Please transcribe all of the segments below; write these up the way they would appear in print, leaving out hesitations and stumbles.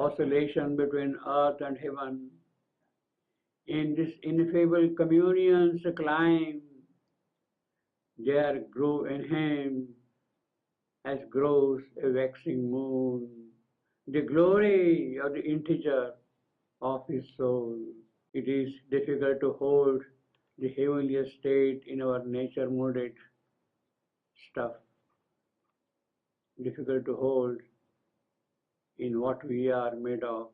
oscillation between earth and heaven. In this ineffable communion's climb, there grew in him, as grows a waxing moon, the glory of the integer of his soul. It is difficult to hold the heavenly state in our nature-molded stuff, difficult to hold in what we are made of,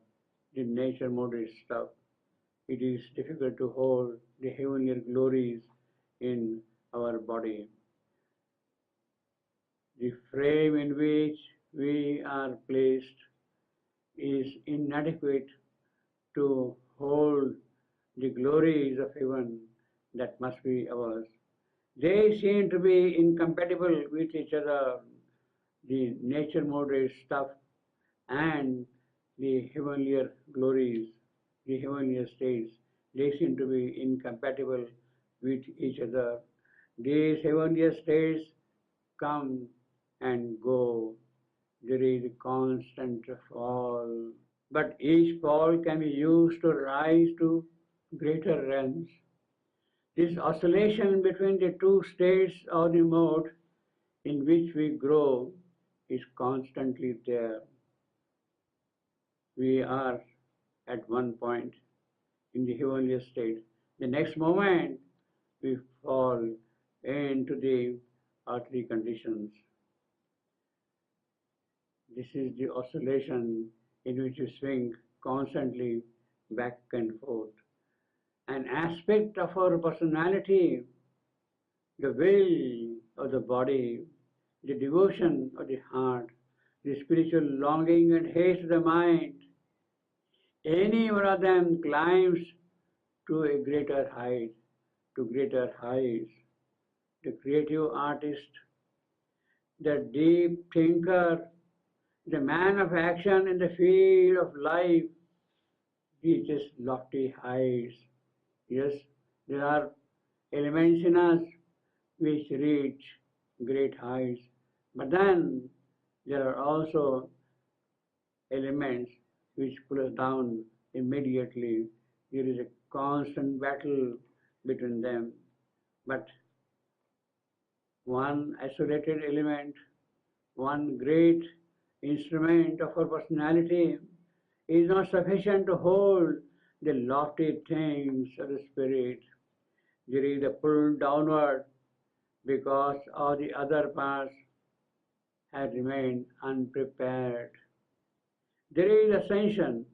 the nature-molded stuff. It is difficult to hold the heavenly glories in our body. The frame in which we are placed is inadequate to hold the glories of heaven that must be ours. They seem to be incompatible with each other, the nature-molded stuff and the heavenlier glories, the heavenlier states. They seem to be incompatible with each other. These heavenlier states come and go. There is a constant fall. But each fall can be used to rise to greater realms. This oscillation between the two states of the mode in which we grow is constantly there. We are at one point in the heavenly state. The next moment we fall into the earthly conditions. This is the oscillation in which we swing constantly back and forth. An aspect of our personality, the will of the body, the devotion of the heart, the spiritual longing and haste of the mind, any one of them climbs to a greater height, to greater heights. The creative artist, the deep thinker, the man of action in the field of life reaches lofty heights. Yes, there are elements in us which reach great heights, but then there are also elements which pull us down immediately. There is a constant battle between them. But one isolated element, one great instrument of our personality is not sufficient to hold the lofty things of the spirit. There is a pull downward because all the other parts have remained unprepared. There is ascension,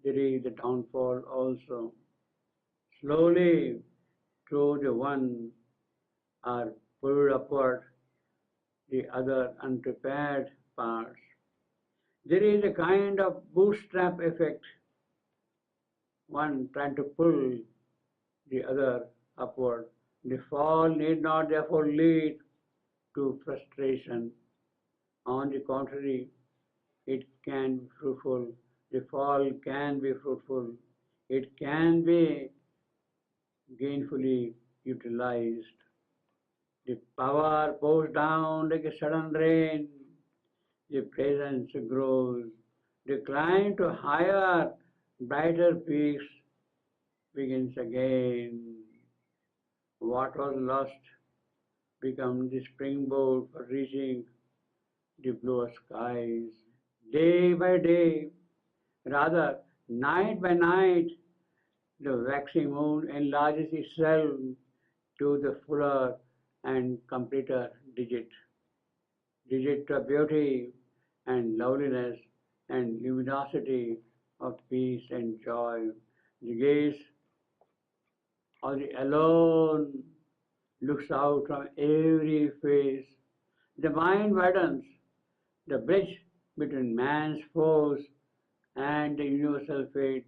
there is the downfall also. Slowly, through the one are pulled upward, the other unprepared parts. There is a kind of bootstrap effect, one trying to pull the other upward. The fall need not therefore lead to frustration. On the contrary, it can be fruitful. The fall can be fruitful. It can be gainfully utilized. The power pours down like a sudden rain. The presence grows. The climb to higher, brighter peaks begins again. What was lost becomes the springboard for reaching the bluer skies. Day by day, rather night by night, the waxing moon enlarges itself to the fuller and completer digit of beauty and loveliness and luminosity of peace and joy. The gaze of the alone looks out from every face. The mind widens. The bridge between man's force and the universal fate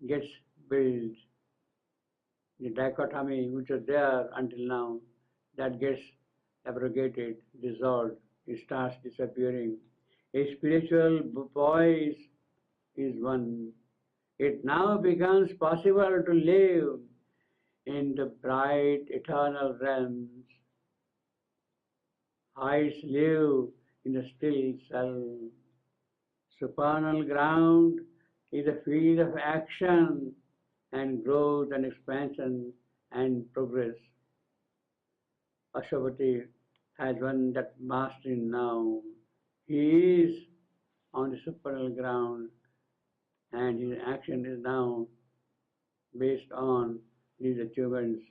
gets built. The dichotomy which was there until now, that gets abrogated, dissolved, it starts disappearing. A spiritual voice is one. It now becomes possible to live in the bright eternal realms. Heights live in the still self. Supernal ground is a field of action and growth and expansion and progress. Ashwapati has won that mastery now. He is on the supernal ground and his action is now based on these achievements.